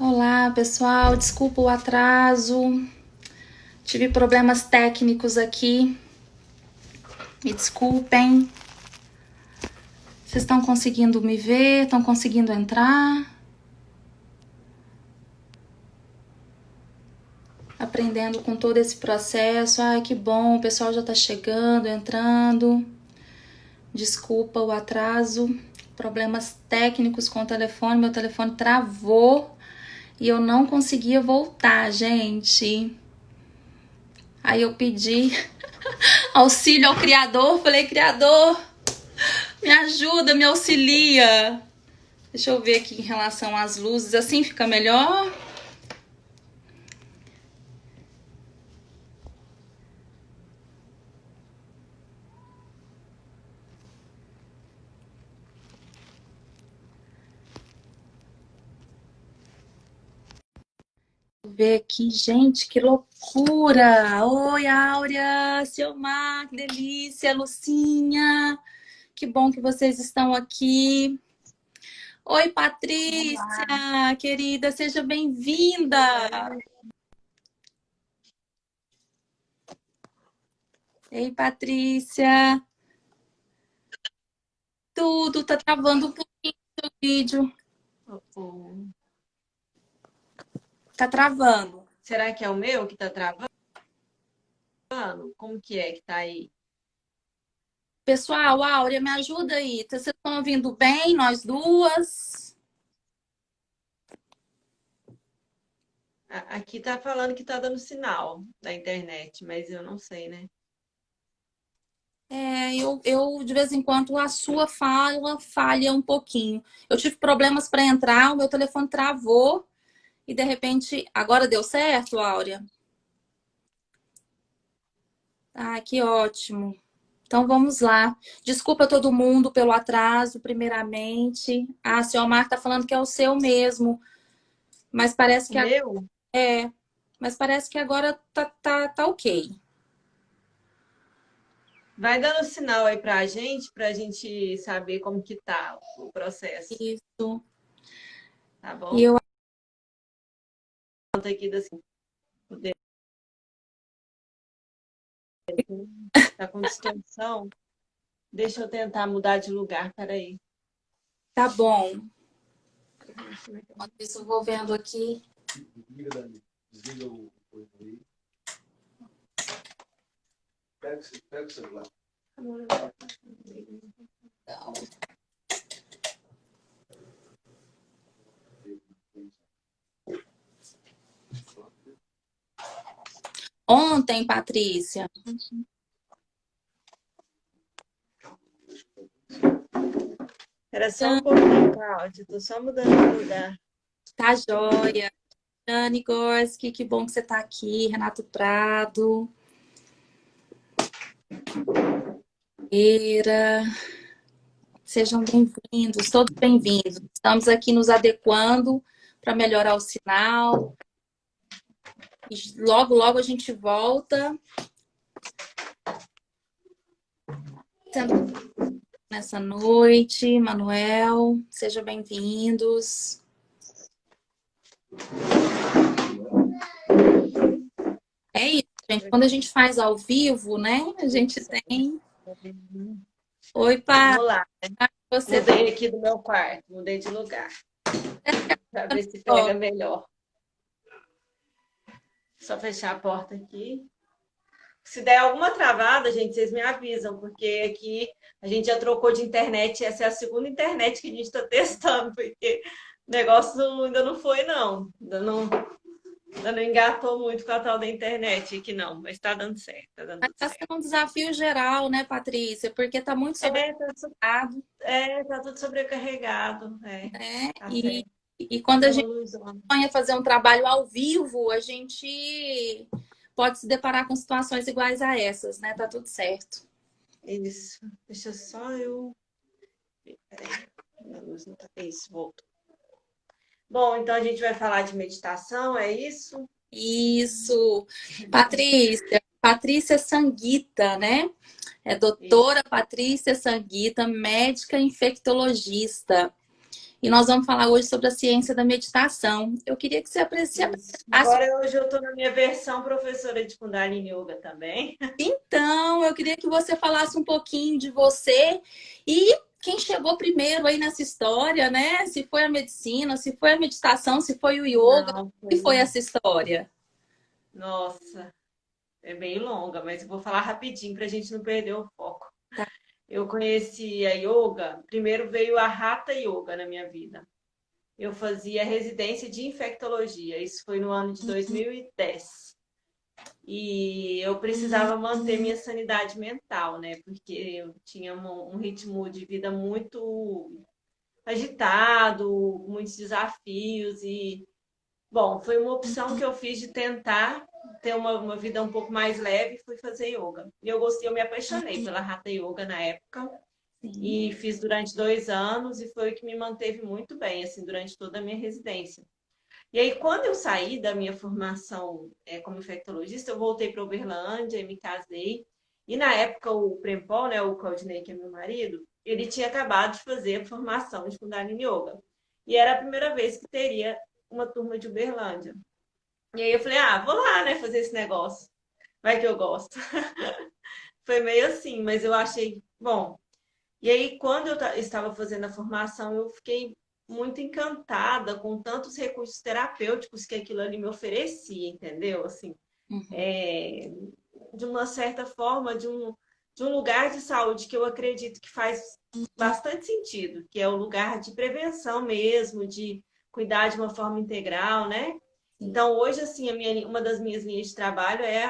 Olá, pessoal. Desculpa o atraso. Tive problemas técnicos aqui. Me desculpem. Vocês estão conseguindo me ver? Estão conseguindo entrar? Aprendendo com todo esse processo. Ai, que bom. O pessoal já tá chegando, entrando. Desculpa o atraso. Problemas técnicos com o telefone. Meu telefone travou e eu não conseguia voltar, gente. Aí eu pedi auxílio ao criador. Falei, criador, me ajuda, me auxilia. Deixa eu ver aqui em relação às luzes. Assim fica melhor? Vou ver aqui, gente, que loucura! Oi, Áurea, Silmar, que delícia, Lucinha. Que bom que vocês estão aqui. Oi, Patrícia, Olá. querida, seja bem-vinda. Ei, Patrícia. Tudo tá travando um pouquinho o vídeo. Oh. Tá travando. Será que é o meu que tá travando? Como que é que tá aí? Pessoal, Áurea, me ajuda aí. Vocês estão ouvindo bem, nós duas? Aqui tá falando que tá dando sinal da internet, mas eu não sei, né? Eu de vez em quando a sua fala falha um pouquinho. Eu tive problemas para entrar, o meu telefone travou e de repente agora deu certo, Áurea? Ah, que ótimo. Então vamos lá. Desculpa todo mundo pelo atraso, primeiramente. Ah, seu Omar tá falando que é o seu mesmo, mas parece O que meu? é, mas parece que agora tá ok. Vai dando sinal aí pra gente saber como que tá o processo, Isso. tá E bom? eu Conta aqui assim, tá com distorção. Deixa eu tentar mudar de lugar, peraí. tá bom. Enquanto isso, eu vou vendo aqui. Desliga, Dani. Desliga o coisa aí. Pega o celular. Então, ontem, Patrícia, Era só um pouquinho, Cláudia. Tô só mudando de lugar. tá joia. Dani Gorski, que bom que você tá aqui. Renato Prado. Eira, sejam bem-vindos, todos bem-vindos. Estamos aqui nos adequando para melhorar o sinal. E logo, logo a gente volta. Sendo nessa noite, Manuel, sejam bem-vindos. É isso, gente. Quando a gente faz ao vivo, né? A gente tem. Oi, Pá, Vamos lá. você tá Mudei aqui do meu quarto, mudei de lugar, para ver se pega melhor. Só fechar a porta aqui. Se der alguma travada, gente, vocês me avisam, porque aqui a gente já trocou de internet, essa é a segunda internet que a gente está testando, porque o negócio ainda não foi, não. Ainda não engatou muito com a tal da internet aqui, não, mas está dando certo, tá dando Mas tudo está certo. sendo um desafio geral, né, Patrícia? Porque está muito É, tá, sobrecarregado, tá tudo sobrecarregado, né? tá certo. E quando a Uma gente luzona. sonha fazer um trabalho ao vivo, a gente pode se deparar com situações iguais a essas, né? Tá tudo certo. Isso. Deixa só eu. Peraí, a luz não tá. Isso, voltou. Bom, então a gente vai falar de meditação, é isso? Isso. Patrícia Sanguita, né? É Isso. doutora Patrícia Sanguita, médica infectologista. E nós vamos falar hoje sobre a ciência da meditação. Eu queria que você se Isso. apresentasse. Agora hoje eu estou na minha versão professora de Kundalini Yoga também. Então, eu queria que você falasse um pouquinho de você e quem chegou primeiro aí nessa história, né? Se foi a medicina, se foi a meditação, se foi o yoga, Não, o que foi foi. essa história? Nossa, é bem longa, mas eu vou falar rapidinho para a gente não perder o foco. Tá. Eu conheci a yoga, primeiro veio a Hatha Yoga na minha vida. Eu fazia residência de infectologia, isso foi no ano de 2010. E eu precisava manter minha sanidade mental, né? Porque eu tinha um ritmo de vida muito agitado, muitos desafios e, bom, foi uma opção que eu fiz de tentar ter uma vida um pouco mais leve e fui fazer yoga. E eu gostei, eu me apaixonei pela Hatha Yoga na época Sim. e fiz durante 2 anos e foi o que me manteve muito bem, assim, durante toda a minha residência. E aí, quando eu saí da minha formação como infectologista, eu voltei para Uberlândia e me casei. E na época, o Prempol, né, o Claudinei, que é meu marido, ele tinha acabado de fazer a formação de Kundalini Yoga. E era a primeira vez que teria uma turma de Uberlândia. E aí eu falei, ah, vou lá, né, fazer esse negócio. Vai que eu gosto. Foi meio assim, mas eu achei bom. E aí, quando eu estava fazendo a formação, eu fiquei muito encantada com tantos recursos terapêuticos que aquilo ali me oferecia, entendeu? Assim, Uhum. é, de uma certa forma, de um lugar de saúde que eu acredito que faz bastante sentido, que é o lugar de prevenção mesmo, de cuidar de uma forma integral, né? Sim. Então, hoje, assim, uma das minhas linhas de trabalho é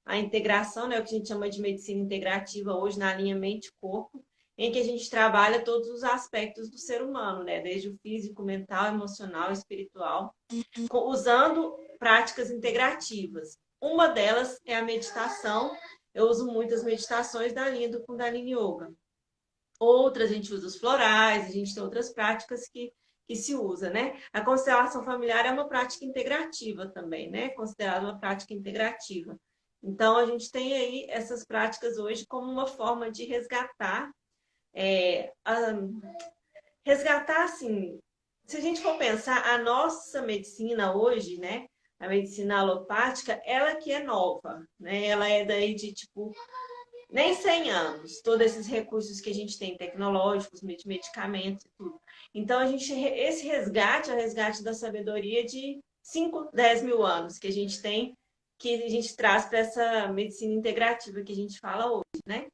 a integração, né? O que a gente chama de medicina integrativa hoje na linha mente-corpo, em que a gente trabalha todos os aspectos do ser humano, né? Desde o físico, mental, emocional, espiritual, usando práticas integrativas. Uma delas é a meditação. Eu uso muitas meditações da linha do Kundalini Yoga. Outras a gente usa os florais, a gente tem outras práticas que se usa, né? A constelação familiar é uma prática integrativa também, né? Considerada uma prática integrativa. Então, a gente tem aí essas práticas hoje como uma forma de resgatar, é, a, resgatar assim, se a gente for pensar, a nossa medicina hoje, né? A medicina alopática, ela que é nova, né? Ela é daí de tipo nem 100 anos, todos esses recursos que a gente tem tecnológicos, medicamentos e tudo. Então, esse resgate é o resgate da sabedoria de 5, 10 mil anos que a gente tem, que a gente traz para essa medicina integrativa que a gente fala hoje, né?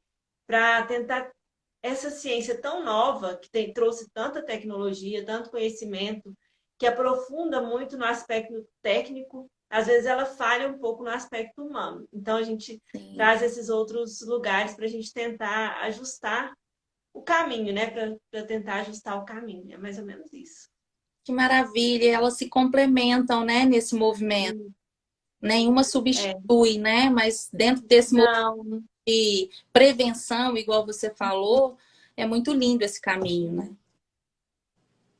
Para tentar essa ciência tão nova, que trouxe tanta tecnologia, tanto conhecimento, que aprofunda muito no aspecto técnico, às vezes ela falha um pouco no aspecto humano. Então, a gente Sim. traz esses outros lugares para a gente tentar ajustar o caminho, né? Para tentar ajustar o caminho. É mais ou menos isso. Que maravilha, elas se complementam, né, nesse movimento. Nenhuma É, substitui, né? Mas dentro desse movimento não, de prevenção, igual você falou, é muito lindo esse caminho, né?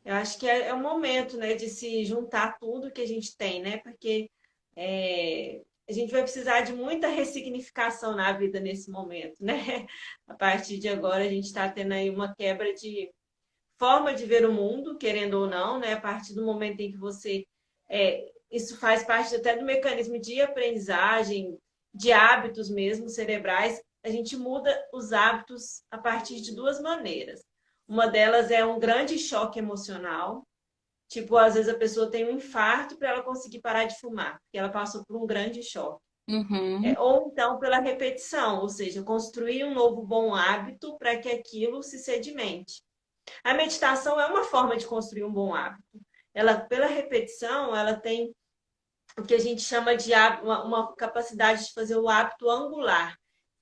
eu acho que é o momento, né, de se juntar tudo que a gente tem, né? Porque a gente vai precisar de muita ressignificação na vida nesse momento, né? A partir de agora, a gente está tendo aí uma quebra de forma de ver o mundo, querendo ou não, né? A partir do momento em que você. Isso faz parte até do mecanismo de aprendizagem, de hábitos mesmo cerebrais. A gente muda os hábitos a partir de duas maneiras. Uma delas é um grande choque emocional. Tipo, às vezes a pessoa tem um infarto para ela conseguir parar de fumar, porque ela passou por um grande choque. Uhum. Ou então pela repetição, ou seja, construir um novo bom hábito para que aquilo se sedimente. A meditação é uma forma de construir um bom hábito. Ela, pela repetição, ela tem o que a gente chama de uma capacidade de fazer o hábito angular.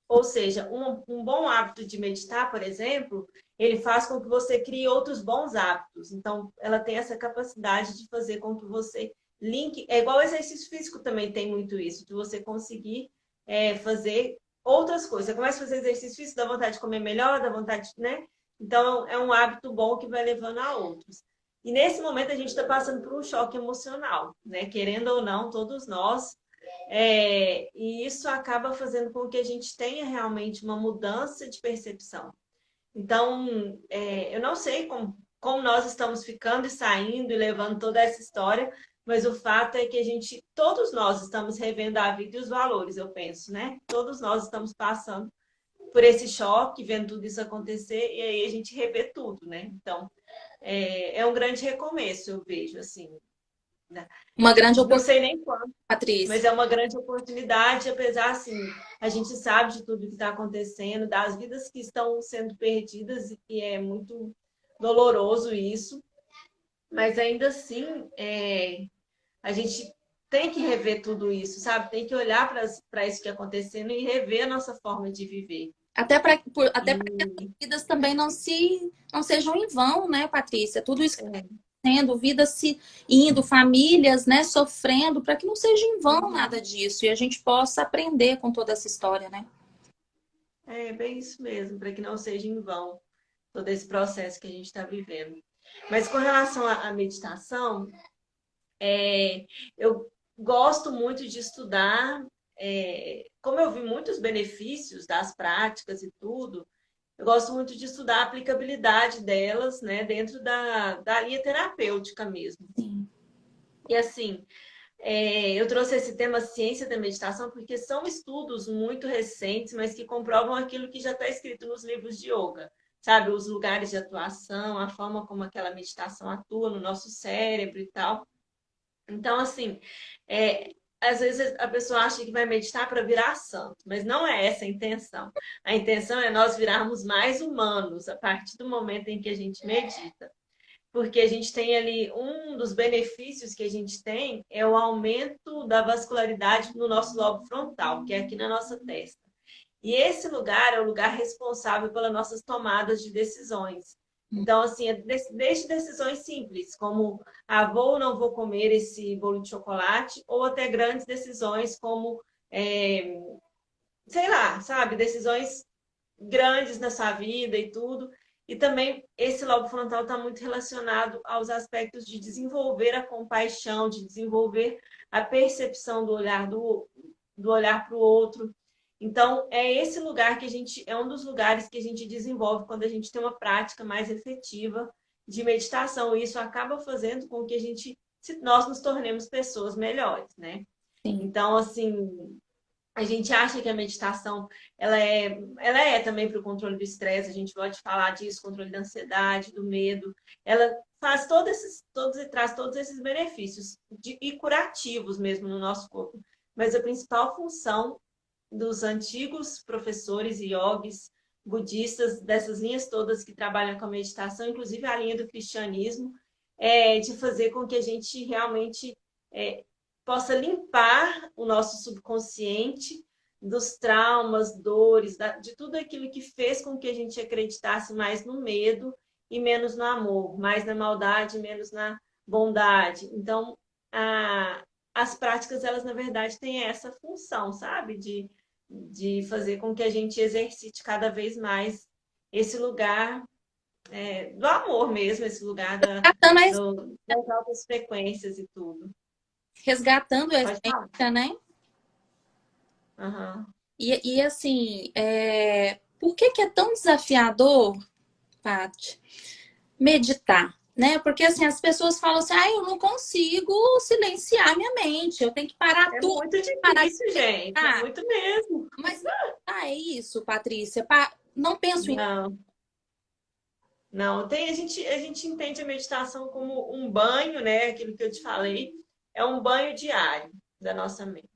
Ou seja, um bom hábito de meditar, por exemplo, ele faz com que você crie outros bons hábitos. Então, ela tem essa capacidade de fazer com que você link. É igual o exercício físico também tem muito isso, de você conseguir fazer outras coisas. Você começa a fazer exercício físico, dá vontade de comer melhor, dá vontade, né? Então, é um hábito bom que vai levando a outros. E nesse momento a gente está passando por um choque emocional, né? Querendo ou não, todos nós e isso acaba fazendo com que a gente tenha realmente uma mudança de percepção. Então, eu não sei como. como nós estamos ficando e saindo e levando toda essa história, mas o fato é que todos nós estamos revendo a vida e os valores, eu penso, né? Todos nós estamos passando por esse choque, vendo tudo isso acontecer, e aí a gente revê tudo, né? Então, é um grande recomeço, eu vejo, assim, né? Uma grande Não oportunidade, sei nem quando, mas Patrícia. é uma grande oportunidade, apesar, assim, a gente sabe de tudo que está acontecendo, das vidas que estão sendo perdidas, e é muito doloroso isso, mas ainda assim, a gente tem que rever tudo isso, sabe? Tem que olhar para isso que está acontecendo e rever a nossa forma de viver. Até para que as E, vidas também não sejam em vão, né, Patrícia? Tudo isso que está acontecendo, vidas se indo, famílias, né, sofrendo, para que não seja em vão nada disso e a gente possa aprender com toda essa história, né? é bem isso mesmo, para que não seja em vão todo esse processo que a gente está vivendo. Mas com relação à meditação, eu gosto muito de estudar, como eu vi muitos benefícios das práticas e tudo, eu gosto muito de estudar a aplicabilidade delas, né, dentro da linha terapêutica mesmo. Sim. E assim, eu trouxe esse tema ciência da meditação porque são estudos muito recentes, mas que comprovam aquilo que já está escrito nos livros de yoga, sabe? Os lugares de atuação, a forma como aquela meditação atua no nosso cérebro e tal. Então, assim, às vezes a pessoa acha que vai meditar para virar santo, mas não é essa a intenção. A intenção é nós virarmos mais humanos a partir do momento em que a gente medita. Porque a gente tem ali, um dos benefícios que a gente tem é o aumento da vascularidade no nosso lobo frontal, que é aqui na nossa testa. E esse lugar é o lugar responsável pelas nossas tomadas de decisões. Então, assim, desde decisões simples, como vou ou não vou comer esse bolo de chocolate, ou até grandes decisões como, sei lá, sabe, decisões grandes na sua vida e tudo. E também esse lobo frontal está muito relacionado aos aspectos de desenvolver a compaixão, de desenvolver a percepção do olhar para o outro. Então, é esse lugar que é um dos lugares que a gente desenvolve quando a gente tem uma prática mais efetiva de meditação. E isso acaba fazendo com que nós nos tornemos pessoas melhores, né? Sim. Então, assim, a gente acha que a meditação ela é também para o controle do estresse, a gente pode falar disso, controle da ansiedade, do medo. Ela faz traz todos esses benefícios e curativos mesmo no nosso corpo. Mas a principal função dos antigos professores e yogis budistas, dessas linhas todas que trabalham com a meditação, inclusive a linha do cristianismo, é de fazer com que a gente realmente possa limpar o nosso subconsciente dos traumas, dores, de tudo aquilo que fez com que a gente acreditasse mais no medo e menos no amor, mais na maldade e menos na bondade. Então, as práticas, elas, na verdade, têm essa função, sabe? De fazer com que a gente exercite cada vez mais esse lugar do amor mesmo, esse lugar Resgatando das altas frequências e tudo. resgatando a Pode falar. essência, né? Uhum. E assim, por que é tão desafiador, Paty, meditar? Né? Porque assim, as pessoas falam assim, eu não consigo silenciar minha mente, eu tenho que parar É tudo, muito parar de difícil, gente. É pensar. muito mesmo. Mas é isso, Patrícia. Não penso em. Não, não. A gente entende a meditação como um banho, né? Aquilo que eu te falei. É um banho diário da nossa mente.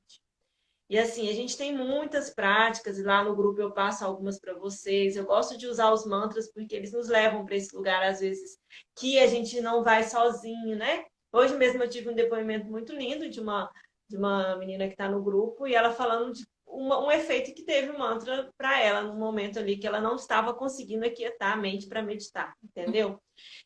E assim, a gente tem muitas práticas, e lá no grupo eu passo algumas para vocês. Eu gosto de usar os mantras porque eles nos levam para esse lugar, às vezes, que a gente não vai sozinho, né? Hoje mesmo eu tive um depoimento muito lindo de uma menina que está no grupo, e ela falando de um efeito que teve o mantra para ela, num momento ali que ela não estava conseguindo aquietar a mente para meditar, entendeu?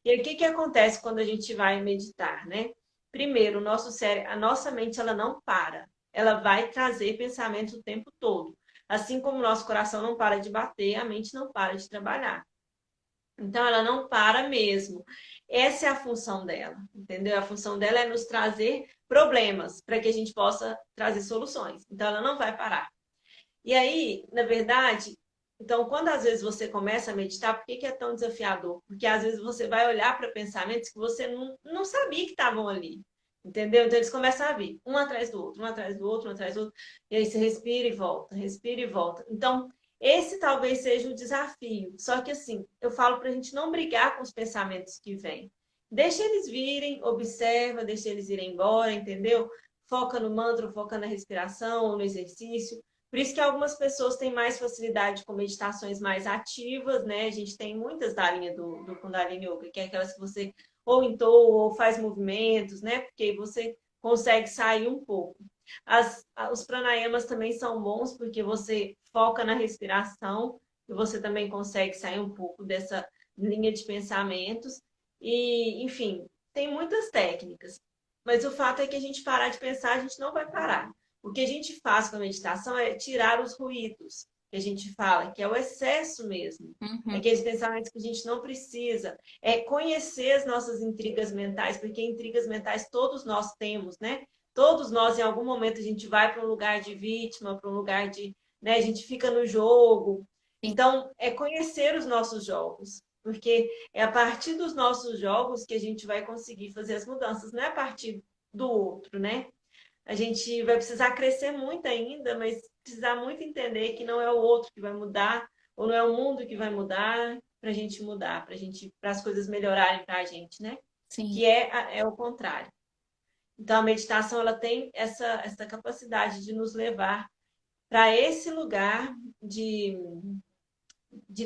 E aí, o que que acontece quando a gente vai meditar, né? Primeiro, o nosso cérebro, a nossa mente, ela não para, ela vai trazer pensamentos o tempo todo. Assim como o nosso coração não para de bater, a mente não para de trabalhar. Então, ela não para mesmo. Essa é a função dela, entendeu? A função dela é nos trazer problemas para que a gente possa trazer soluções. Então, ela não vai parar. E aí, na verdade, Então, quando às vezes você começa a meditar, por que que é tão desafiador? Porque às vezes você vai olhar para pensamentos que você não sabia que estavam ali. Entendeu? Então eles começam a vir, um atrás do outro, um atrás do outro, um atrás do outro. E aí você respira e volta, respira e volta. Então, esse talvez seja o desafio. Só que assim, eu falo para a gente não brigar com os pensamentos que vêm. Deixa eles virem, observa, deixa eles irem embora, entendeu? Foca no mantra, foca na respiração, no exercício. Por isso que algumas pessoas têm mais facilidade com meditações mais ativas, né? A gente tem muitas da linha do Kundalini Yoga, que é aquelas que você ou entoa ou faz movimentos, né? Porque aí você consegue sair um pouco. Os pranayamas também são bons porque você foca na respiração e você também consegue sair um pouco dessa linha de pensamentos. E, enfim, tem muitas técnicas. Mas o fato é que a gente parar de pensar, a gente não vai parar. O que a gente faz com a meditação é tirar os ruídos, que a gente fala, que é o excesso mesmo. É Uhum. aqueles pensamentos que a gente não precisa. É conhecer as nossas intrigas mentais, porque intrigas mentais todos nós temos, né? Todos nós, em algum momento, a gente vai para um lugar de vítima, para um lugar de. Né? A gente fica no jogo. Sim, Então, é conhecer os nossos jogos. Porque é a partir dos nossos jogos que a gente vai conseguir fazer as mudanças, não é a partir do outro, né? A gente vai precisar crescer muito ainda, mas precisar muito entender que não é o outro que vai mudar, ou não é o mundo que vai mudar para a gente mudar, para as coisas melhorarem para a gente, né? sim. Que é o contrário. Então a meditação ela tem essa capacidade de nos levar para esse lugar de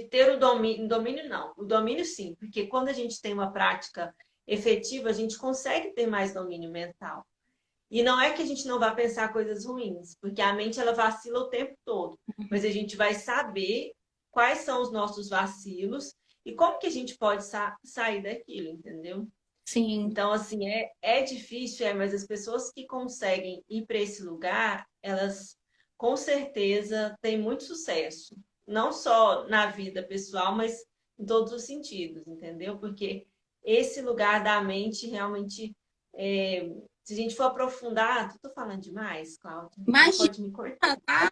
ter o domínio, domínio não, o domínio sim, porque quando a gente tem uma prática efetiva, a gente consegue ter mais domínio mental. E não é que a gente não vá pensar coisas ruins, porque a mente ela vacila o tempo todo, mas a gente vai saber quais são os nossos vacilos e como que a gente pode sair daquilo, entendeu? Sim, Então, assim, é difícil, mas as pessoas que conseguem ir para esse lugar, elas com certeza têm muito sucesso. Não só na vida pessoal, mas em todos os sentidos, entendeu? Porque esse lugar da mente realmente, se a gente for aprofundar, tô falando demais, Cláudia? Você imagina, pode me cortar, tá?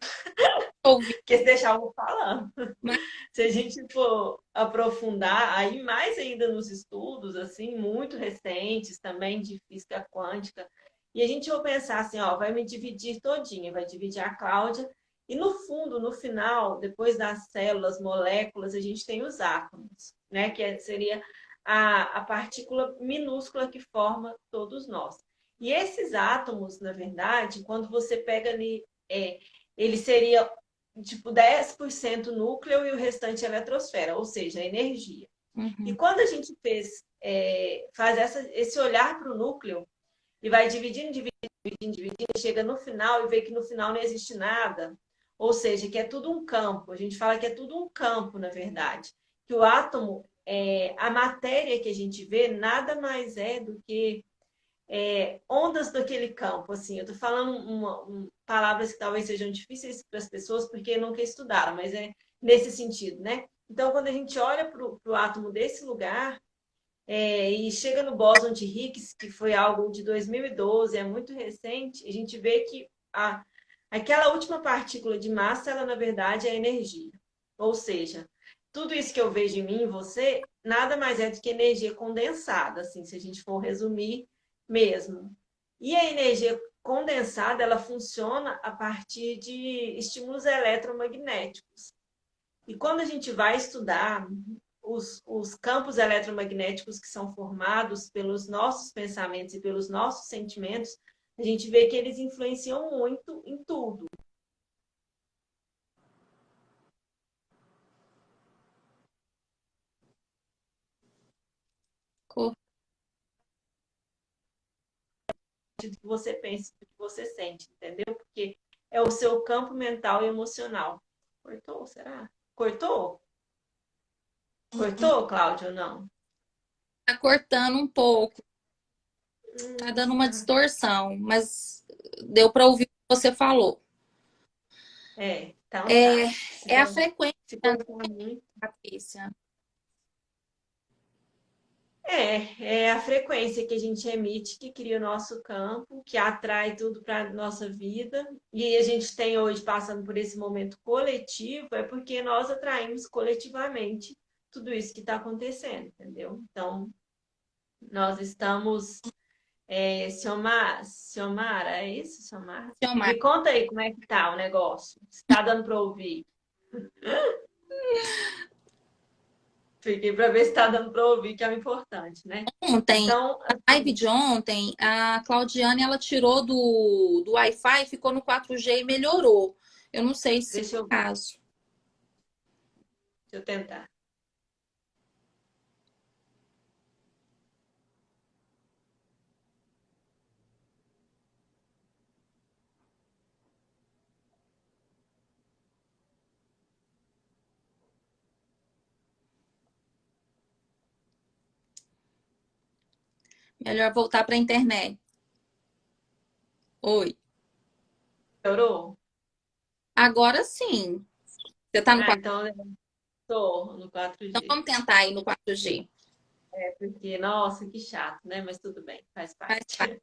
Ouvi, porque se deixar eu vou falando. mas Se a gente for aprofundar aí mais ainda nos estudos, assim, muito recentes também de física quântica, e a gente vai pensar assim, ó, vai me dividir todinha, vai dividir a Cláudia, e no fundo, no final, depois das células, moléculas, a gente tem os átomos, né? Seria a partícula minúscula que forma todos nós. E esses átomos, na verdade, quando você pega ali, ele seria tipo 10% núcleo e o restante eletrosfera, ou seja, energia. E uhum, quando a gente faz esse olhar para o núcleo e vai dividindo, dividindo, dividindo, chega no final e vê que no final não existe nada, ou seja, que é tudo um campo. A gente fala que é tudo um campo, na verdade. Que o átomo, a matéria que a gente vê, nada mais é do que ondas daquele campo, assim. Eu tô falando palavras que talvez sejam difíceis para as pessoas porque nunca estudaram, mas é nesse sentido, né? Então, quando a gente olha para o átomo desse lugar e chega no bóson de Higgs, que foi algo de 2012, é muito recente, a gente vê que aquela última partícula de massa, ela na verdade é energia. Ou seja, tudo isso que eu vejo em mim, em você, nada mais é do que energia condensada, assim, se a gente for resumir mesmo. E a energia condensada, ela funciona a partir de estímulos eletromagnéticos. E quando a gente vai estudar os campos eletromagnéticos que são formados pelos nossos pensamentos e pelos nossos sentimentos, a gente vê que eles influenciam muito em tudo. cor- Do que você pensa, do que você sente, entendeu? Porque é o seu campo mental e emocional. Cortou, será? Cortou? Cortou, Cláudio, ou não? tá cortando um pouco, tá dando uma Tá. distorção, mas deu para ouvir o que você falou. Então É, tá. é a frequência, Se né, cortar muito. Patrícia? É a frequência que a gente emite que cria o nosso campo, que atrai tudo para a nossa vida. E a gente tem hoje passando por esse momento coletivo, é porque nós atraímos coletivamente tudo isso que está acontecendo, entendeu? Então, nós estamos. Xiomara, é isso, Xiomara? Silmar. Me conta aí como é que tá o negócio. Se tá dando para ouvir. Fiquei para ver se tá dando para ouvir, que é o importante, né? Ontem, Então, a live assim, de ontem, a Claudiane, ela tirou do Wi-Fi, ficou no 4G e melhorou. Eu não sei se deixa é o eu, caso. deixa eu tentar. Melhor voltar para a internet. Oi. Melhorou? Agora sim. Você tá no Ah, 4G? então eu tô no Então 4G. vamos tentar aí no 4G. É porque, nossa, que chato, né? Mas tudo bem, faz Faz parte. parte.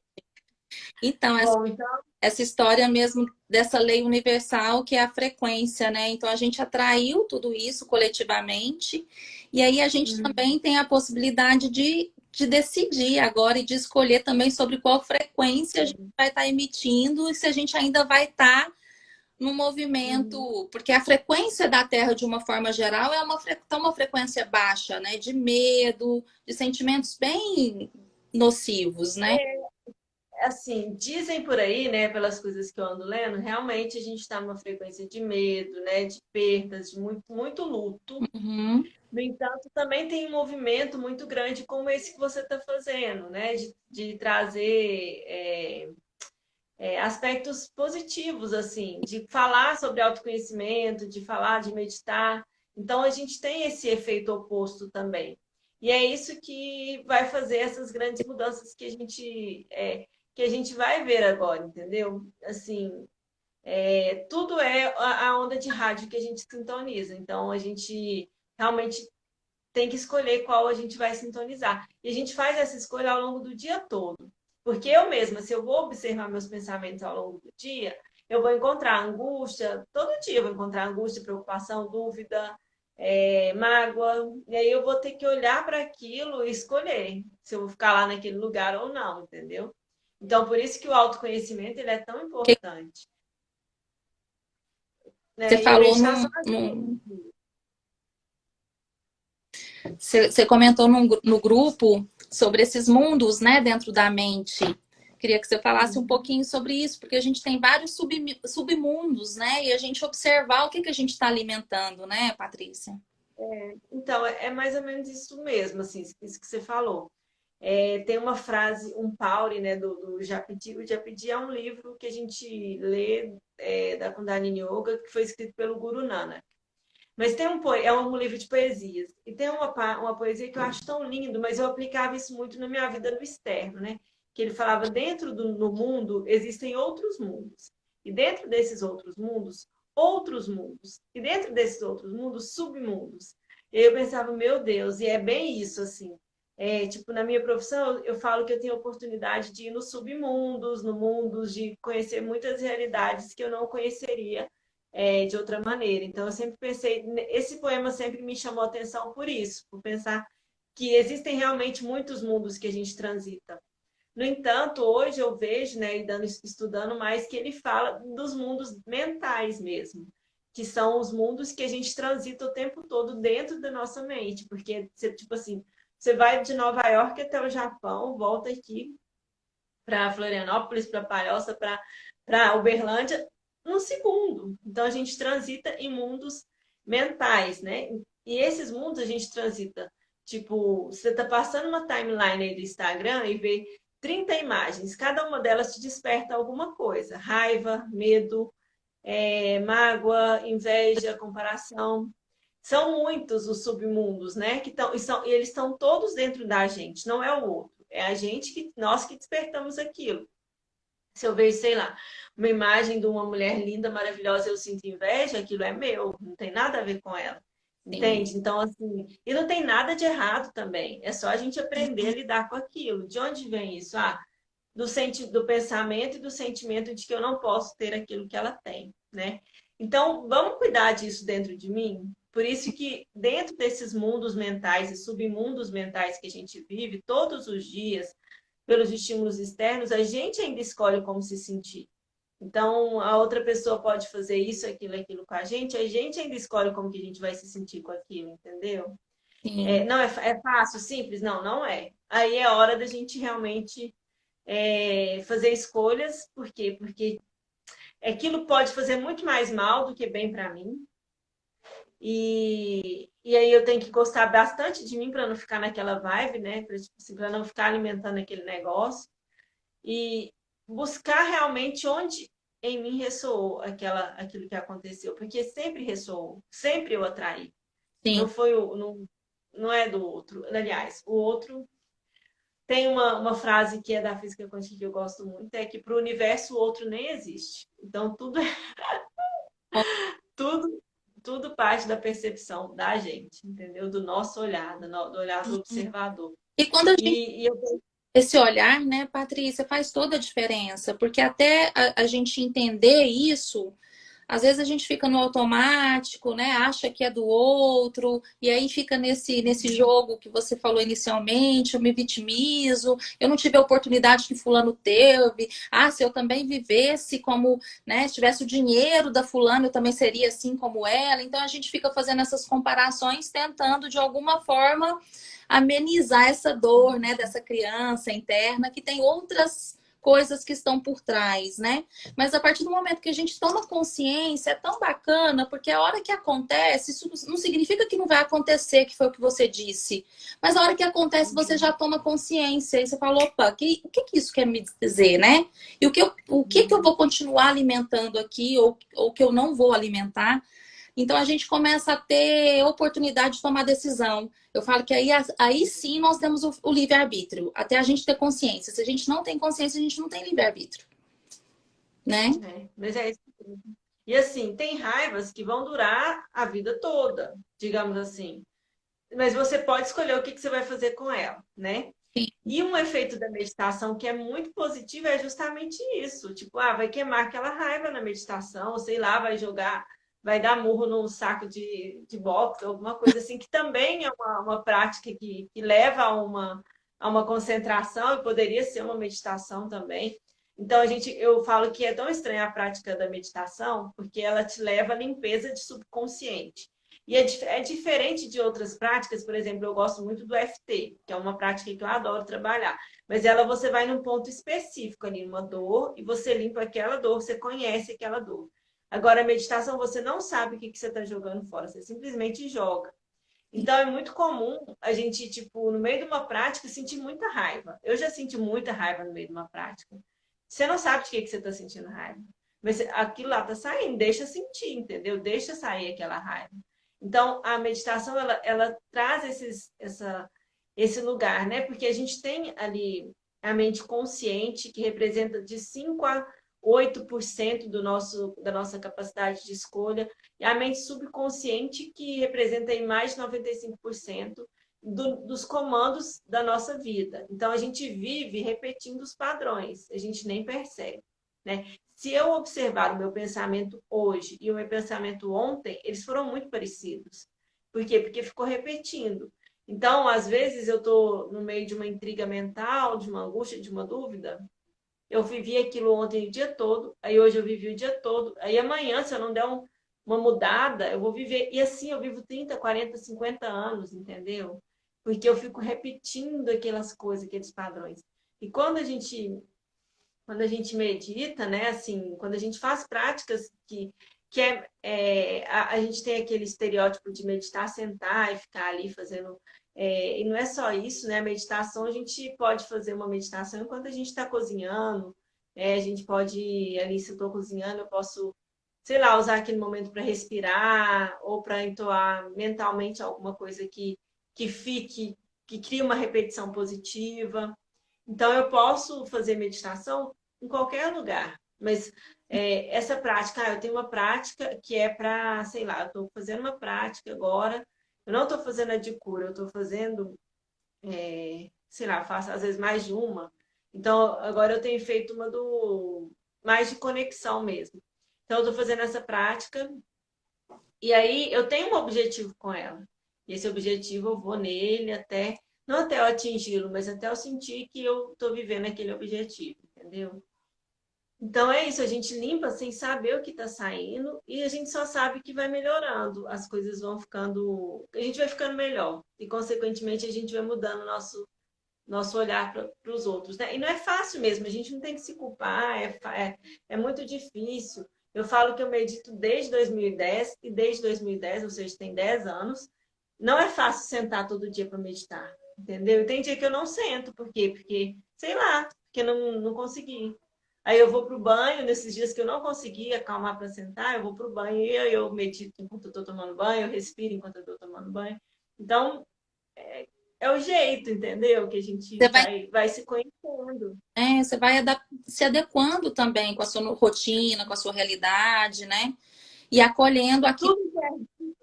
Então, Bom, então. essa história mesmo dessa lei universal que é a frequência, né? Então a gente atraiu tudo isso coletivamente e aí a gente Hum, também tem a possibilidade de decidir agora e de escolher também sobre qual frequência a gente sim. vai estar emitindo e se a gente ainda vai estar no Uhum. movimento, porque a frequência da Terra, de uma forma geral, é tá uma frequência baixa, né? De medo, de sentimentos bem nocivos, né? Assim, dizem por aí, né, pelas coisas que eu ando lendo, realmente a gente está numa frequência de medo, né, de perdas, de muito, muito luto. Uhum. No entanto, também tem um movimento muito grande como esse que você está fazendo, né, de trazer aspectos positivos, assim, de falar sobre autoconhecimento, de falar, de meditar. Então, a gente tem esse efeito oposto também. E é isso que vai fazer essas grandes mudanças que a gente vai ver agora, entendeu? Assim, tudo é a onda de rádio que a gente sintoniza. Então, a gente realmente tem que escolher qual a gente vai sintonizar. E a gente faz essa escolha ao longo do dia todo. Porque eu mesma, se eu vou observar meus pensamentos ao longo do dia, eu vou encontrar angústia, todo dia eu vou encontrar angústia, preocupação, dúvida, mágoa. E aí eu vou ter que olhar para aquilo e escolher se eu vou ficar lá naquele lugar ou não, entendeu? Então, por isso que o autoconhecimento ele é tão Que importante. você Né? E a falou meditação ajuda. você comentou no grupo sobre esses mundos, né, dentro da mente. Queria que você falasse um pouquinho sobre isso, porque a gente tem vários submundos, né? E a gente observar o que que a gente está alimentando, né, Patrícia? Então, é mais ou menos isso mesmo, assim, isso que você falou. Tem uma frase, um Pauri, né, do Japji. O Japji é um livro que a gente lê da Kundalini Yoga, que foi escrito pelo Guru Nanak. Mas é um livro de poesias. E tem uma poesia que eu acho tão lindo, mas eu aplicava isso muito na minha vida no externo, né? Que ele falava, dentro do mundo existem outros mundos. E dentro desses outros mundos. E dentro desses outros mundos, submundos. E eu pensava, meu Deus, e é bem isso, assim. Tipo, na minha profissão, eu falo que eu tenho a oportunidade de ir nos submundos, no mundos, de conhecer muitas realidades que eu não conheceria de outra maneira. Então, eu sempre pensei, esse poema sempre me chamou a atenção por isso, por pensar que existem realmente muitos mundos que a gente transita. No entanto, hoje eu vejo, né, estudando mais, que ele fala dos mundos mentais mesmo, que são os mundos que a gente transita o tempo todo dentro da nossa mente, porque, tipo assim, você vai de Nova York até o Japão, volta aqui para Florianópolis, para Palhoça, para Uberlândia, num segundo. Então a gente transita em mundos mentais, né? E esses mundos a gente transita. Tipo, você tá passando uma timeline aí do Instagram e vê 30 imagens, cada uma delas te desperta alguma coisa: raiva, medo, mágoa, inveja, comparação. São muitos os submundos, né? E eles estão todos dentro da gente, não é o outro. É a gente nós que despertamos aquilo. Se eu vejo, sei lá, uma imagem de uma mulher linda, maravilhosa, eu sinto inveja, aquilo é meu, não tem nada a ver com ela. Sim, Entende? Então, assim, e não tem nada de errado também. É só a gente aprender a lidar com aquilo. De onde vem isso? Ah, do pensamento e do sentimento de que eu não posso ter aquilo que ela tem, né? Então, vamos cuidar disso dentro de mim. Por isso que dentro desses mundos mentais e submundos mentais que a gente vive todos os dias, pelos estímulos externos, a gente ainda escolhe como se sentir. Então, a outra pessoa pode fazer isso, aquilo com a gente ainda escolhe como que a gente vai se sentir com aquilo, entendeu? sim. Não é fácil, simples? Não, não é. Aí é hora da gente realmente fazer escolhas, por quê? Porque aquilo pode fazer muito mais mal do que bem para mim. E aí eu tenho que gostar bastante de mim para não ficar naquela vibe, né? Para tipo, assim, não ficar alimentando aquele negócio. E buscar realmente onde em mim ressoou aquilo que aconteceu, porque sempre ressoou, sempre eu atraí. Não Sim. foi não é do outro. Aliás, o outro tem uma frase que é da física quântica que eu gosto muito, é que para o universo o outro nem existe. Então tudo, tudo parte da percepção da gente, entendeu? Do nosso olhar, do olhar do observador. E quando a gente E eu esse olhar, né, Patrícia, faz toda a diferença, porque até a gente entender isso, às vezes a gente fica no automático, né, acha que é do outro, e aí fica nesse jogo que você falou inicialmente, eu me vitimizo, eu não tive a oportunidade que fulano teve, ah, se eu também vivesse como, né, se tivesse o dinheiro da fulana, eu também seria assim como ela, então a gente fica fazendo essas comparações, tentando de alguma forma amenizar essa dor, né, dessa criança interna que tem outras coisas que estão por trás, né? Mas a partir do momento que a gente toma consciência, é tão bacana, porque a hora que acontece, isso não significa que não vai acontecer, que foi o que você disse. Mas a hora que acontece, você já toma consciência e você fala, opa, o que isso quer me dizer, né? E o que eu vou continuar alimentando aqui ou que eu não vou alimentar? Então a gente começa a ter oportunidade de tomar decisão. Eu falo que aí sim nós temos o livre-arbítrio, até a gente ter consciência. Se a gente não tem consciência, a gente não tem livre-arbítrio, né? mas é isso. E assim, tem raivas que vão durar a vida toda, digamos assim. Mas você pode escolher o que você vai fazer com ela, né? Sim. E um efeito da meditação que é muito positivo é justamente isso. Tipo, vai queimar aquela raiva na meditação, ou sei lá, vai jogar, vai dar murro num saco de boxe, alguma coisa assim, que também é uma prática que leva a uma concentração e poderia ser uma meditação também. Então, eu falo que é tão estranha a prática da meditação, porque ela te leva à limpeza de subconsciente. E é diferente de outras práticas, por exemplo, eu gosto muito do FT, que é uma prática que eu adoro trabalhar. Mas ela você vai num ponto específico ali, numa dor, e você limpa aquela dor, você conhece aquela dor. Agora, a meditação, você não sabe o que você está jogando fora, você simplesmente joga. Então, é muito comum a gente, tipo, no meio de uma prática, sentir muita raiva. Eu já senti muita raiva no meio de uma prática. Você não sabe de que você está sentindo raiva. Mas aquilo lá está saindo, deixa sentir, entendeu? Deixa sair aquela raiva. Então, a meditação, ela traz esse lugar, né? Porque a gente tem ali a mente consciente, que representa de 5 a 8% da nossa capacidade de escolha, e a mente subconsciente, que representa aí mais de 95% dos comandos da nossa vida. Então, a gente vive repetindo os padrões, a gente nem percebe, né? Se eu observar o meu pensamento hoje e o meu pensamento ontem, eles foram muito parecidos. Por quê? Porque ficou repetindo. Então, às vezes, eu estou no meio de uma intriga mental, de uma angústia, de uma dúvida. Eu vivi aquilo ontem o dia todo, aí hoje eu vivi o dia todo. Aí amanhã, se eu não der uma mudada, eu vou viver. E assim eu vivo 30, 40, 50 anos, entendeu? Porque eu fico repetindo aquelas coisas, aqueles padrões. E quando a gente medita, né, assim, quando a gente faz práticas a gente tem aquele estereótipo de meditar, sentar e ficar ali fazendo. E não é só isso, né? A meditação, a gente pode fazer uma meditação enquanto a gente está cozinhando. A gente pode, ali, se eu estou cozinhando, eu posso, sei lá, usar aquele momento para respirar ou para entoar mentalmente alguma coisa que fique, que crie uma repetição positiva. Então, eu posso fazer meditação em qualquer lugar, mas essa prática, eu tenho uma prática que é para, sei lá, eu estou fazendo uma prática agora Eu não estou fazendo a de cura, eu estou fazendo, sei lá, faço às vezes mais de uma. Então, agora eu tenho feito uma do mais de conexão mesmo. Então, eu estou fazendo essa prática e aí eu tenho um objetivo com ela. E esse objetivo eu vou nele até, não até eu atingi-lo, mas até eu sentir que eu estou vivendo aquele objetivo, entendeu? Então é isso, a gente limpa sem saber o que está saindo e a gente só sabe que vai melhorando, as coisas vão ficando, a gente vai ficando melhor e consequentemente a gente vai mudando nosso olhar para os outros, né? E não é fácil mesmo, a gente não tem que se culpar, é muito difícil. Eu falo que eu medito desde 2010 e desde 2010, ou seja, tem 10 anos, não é fácil sentar todo dia para meditar, entendeu? E tem dia que eu não sento, por quê? Porque, sei lá, porque não consegui. Aí eu vou pro banho, nesses dias que eu não consegui acalmar para sentar, eu vou pro banho e aí eu medito enquanto eu estou tomando banho, eu respiro enquanto eu estou tomando banho. Então, é o jeito, entendeu? Que a gente Você vai, vai se conhecendo. você vai se adequando também com a sua rotina, com a sua realidade, né? E acolhendo aquilo.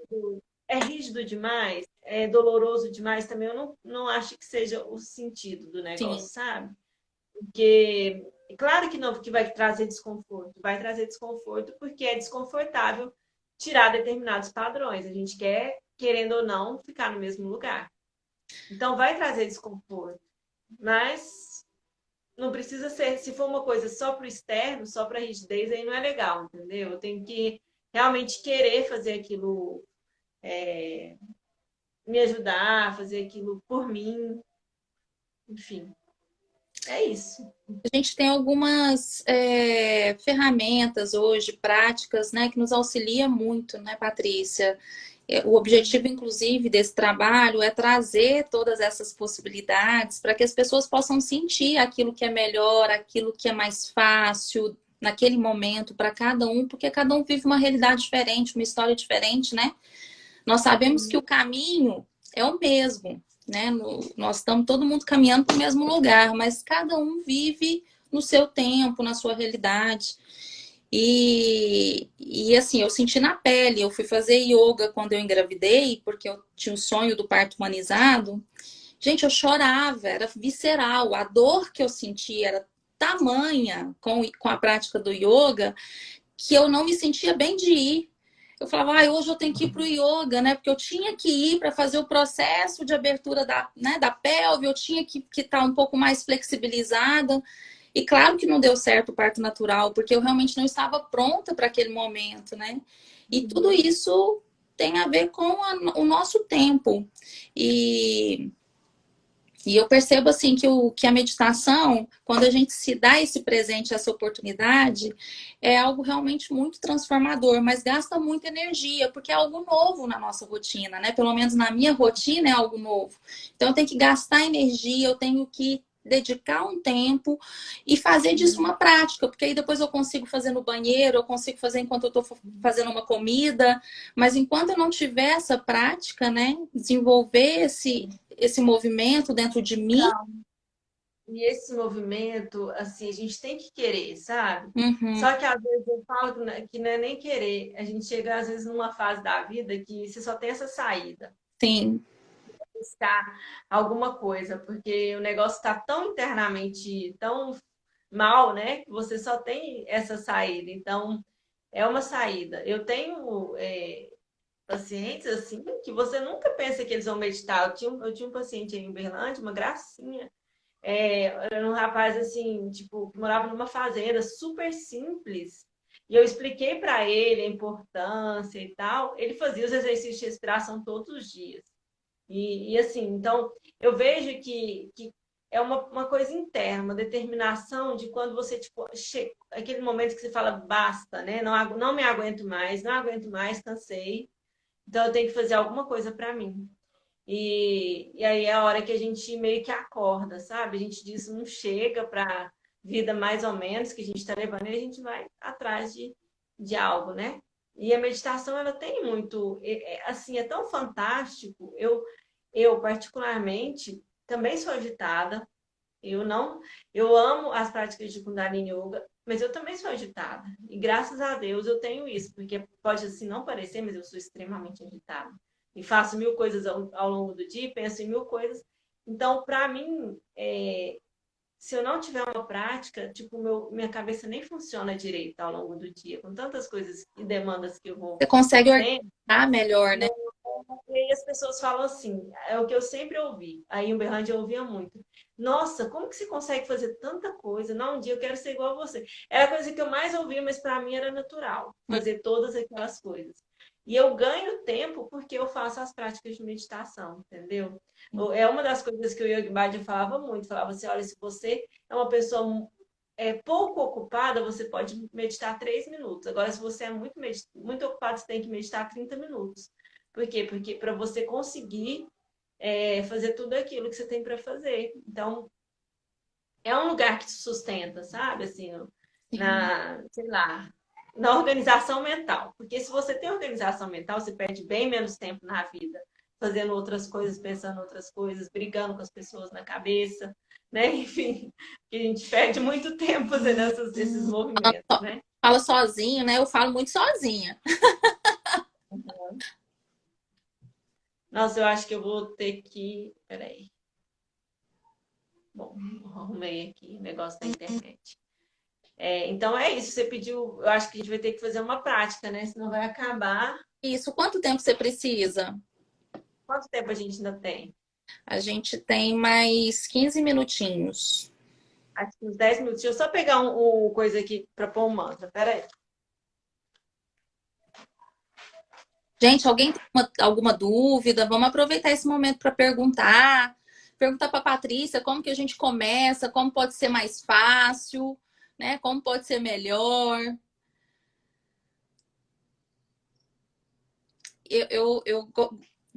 Tudo que é rígido demais, é doloroso demais também, eu não acho que seja o sentido do Sim. negócio, sabe? Porque, claro que não, que vai trazer desconforto. Vai trazer desconforto porque é desconfortável tirar determinados padrões. A gente quer, querendo ou não, ficar no mesmo lugar. Então, vai trazer desconforto. Mas não precisa ser, se for uma coisa só para o externo, só para rigidez, aí não é legal, entendeu? Eu tenho que realmente querer fazer aquilo, me ajudar, fazer aquilo por mim, enfim, é isso. A gente tem algumas ferramentas hoje, práticas, né, que nos auxilia muito, né, Patrícia? O objetivo, inclusive, desse trabalho é trazer todas essas possibilidades para que as pessoas possam sentir aquilo que é melhor, aquilo que é mais fácil naquele momento para cada um, porque cada um vive uma realidade diferente, uma história diferente, né? Nós sabemos que o caminho é o mesmo, né? Nós estamos todo mundo caminhando para o mesmo lugar, mas cada um vive no seu tempo, na sua realidade. E assim, eu senti na pele. Eu fui fazer yoga quando eu engravidei, porque eu tinha o sonho do parto humanizado. Gente, eu chorava, era visceral. A dor que eu sentia era tamanha com a prática do yoga que eu não me sentia bem de ir. Eu falava, hoje eu tenho que ir para o yoga, né? Porque eu tinha que ir para fazer o processo de abertura da pelve, eu tinha que estar um pouco mais flexibilizada. E claro que não deu certo o parto natural, porque eu realmente não estava pronta para aquele momento, né? E tudo isso tem a ver com o nosso tempo. E eu percebo assim que a meditação, quando a gente se dá esse presente, essa oportunidade, é algo realmente muito transformador, mas gasta muita energia, porque é algo novo na nossa rotina, né? Pelo menos na minha rotina é algo novo. Então eu tenho que gastar energia, eu tenho que dedicar um tempo e fazer disso uma prática, porque aí depois eu consigo fazer no banheiro, eu consigo fazer enquanto eu estou fazendo uma comida, mas enquanto eu não tiver essa prática, né, desenvolver esse movimento dentro de mim. E esse movimento, assim, a gente tem que querer, sabe? Uhum, Só que às vezes eu falo que não é nem querer. A gente chega, às vezes, numa fase da vida que você só tem essa saída, sim, buscar alguma coisa, porque o negócio está tão internamente, tão mal, né? Que você só tem essa saída. Então, é uma saída. Eu tenho pacientes, assim, que você nunca pensa que eles vão meditar. Eu tinha um paciente aí em Uberlândia, uma gracinha. Era um rapaz assim, tipo, que morava numa fazenda super simples. E eu expliquei para ele a importância e tal. Ele fazia os exercícios de respiração todos os dias. E assim, então, eu vejo que é uma coisa interna, uma determinação de quando você, tipo, aquele momento que você fala, basta, né? Não me aguento mais, não aguento mais, cansei. Então, eu tenho que fazer alguma coisa para mim. E aí é a hora que a gente meio que acorda, sabe? A gente diz não chega para vida mais ou menos que a gente está levando e a gente vai atrás de algo, né? E a meditação, ela tem muito, assim, é tão fantástico. Eu particularmente, também sou agitada. Eu não, eu amo as práticas de Kundalini Yoga, mas eu também sou agitada. E graças a Deus eu tenho isso, porque pode assim não parecer, mas eu sou extremamente agitada. e faço mil coisas ao longo do dia, penso em mil coisas. Então, para mim, se eu não tiver uma prática, tipo, minha cabeça nem funciona direito ao longo do dia, com tantas coisas e demandas que eu vou Você consegue tendo. organizar melhor, né? E aí as pessoas falam assim, é o que eu sempre ouvi. Aí em Uberlândia eu ouvia muito. Nossa, como que você consegue fazer tanta coisa? Não, um dia eu quero ser igual a você. Era a coisa que eu mais ouvia, mas para mim era natural, fazer todas aquelas coisas. E eu ganho tempo porque eu faço as práticas de meditação, entendeu? É uma das coisas que o Yogi Bhajan falava muito. Falava assim, olha, se você é uma pessoa pouco ocupada, você pode meditar 3 minutos. Agora, se você é muito ocupado, você tem que meditar 30 minutos. Por quê? Porque para você conseguir fazer tudo aquilo que você tem para fazer. Então, é um lugar que te sustenta, sabe? Assim, Sim. sei lá, na organização mental. Porque se você tem organização mental, você perde bem menos tempo na vida, fazendo outras coisas, pensando outras coisas, brigando com as pessoas na cabeça, né? Enfim, que a gente perde muito tempo fazendo esses movimentos, né? Fala sozinho, né? Eu falo muito sozinha. Nossa, eu acho que eu vou ter que. Peraí. Bom, arrumei aqui o negócio da internet. Então é isso, você pediu. Eu acho que a gente vai ter que fazer uma prática, né? Senão vai acabar. Isso, quanto tempo você precisa? Quanto tempo a gente ainda tem? A gente tem mais 15 minutinhos. Acho que uns 10 minutos. Deixa eu só pegar um coisa aqui para pôr um mantra. Peraí. Gente, alguém tem alguma dúvida? Vamos aproveitar esse momento para perguntar. Perguntar para a Patrícia como que a gente começa, como pode ser mais fácil, né? Como pode ser melhor.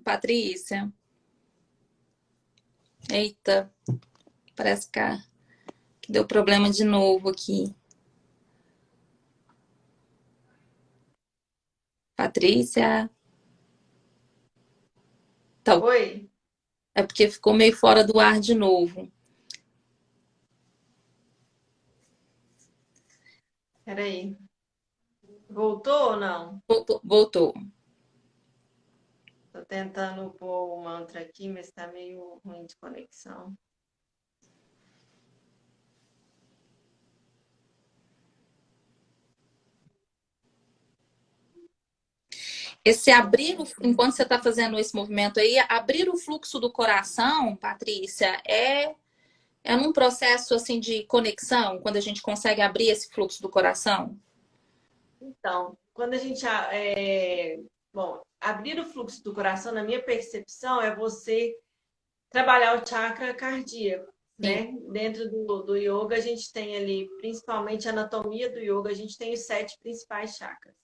Patrícia, eita, parece que deu problema de novo aqui. Patrícia, tá, Oi? é porque ficou meio fora do ar de novo. Peraí. Voltou ou não? Voltou, voltou. Tô tentando pôr o mantra aqui, mas tá meio ruim de conexão. Esse abrir, enquanto você está fazendo esse movimento aí, abrir o fluxo do coração, Patrícia, é num processo assim de conexão, quando a gente consegue abrir esse fluxo do coração? Então, quando a gente. Bom, abrir o fluxo do coração, na minha percepção, é você trabalhar o chakra cardíaco, Sim, né? Dentro do yoga, a gente tem ali, principalmente a anatomia do yoga, a gente tem os 7 principais chakras.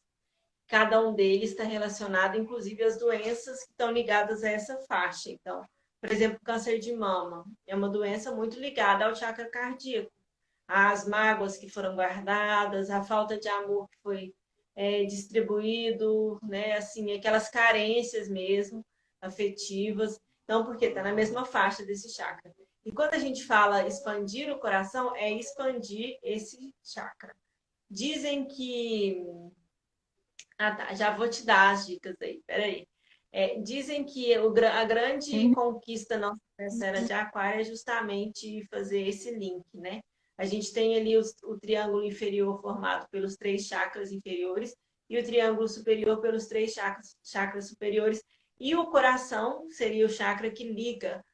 Cada um deles está relacionado, inclusive, às doenças que estão ligadas a essa faixa. Então, por exemplo, câncer de mama é uma doença muito ligada ao chakra cardíaco. As mágoas que foram guardadas, a falta de amor que foi distribuído, né? Assim, aquelas carências mesmo afetivas. Então, porque está na mesma faixa desse chakra. E quando a gente fala expandir o coração, é expandir esse chakra. Dizem que. Ah, tá. Já vou te dar as dicas aí. Peraí. Dizem que a grande uhum, conquista nossa nessa era de Aquário é justamente fazer esse link, né? A gente tem ali o triângulo inferior formado pelos 3 chakras inferiores e o triângulo superior pelos 3 chakras superiores. E o coração seria o chakra que liga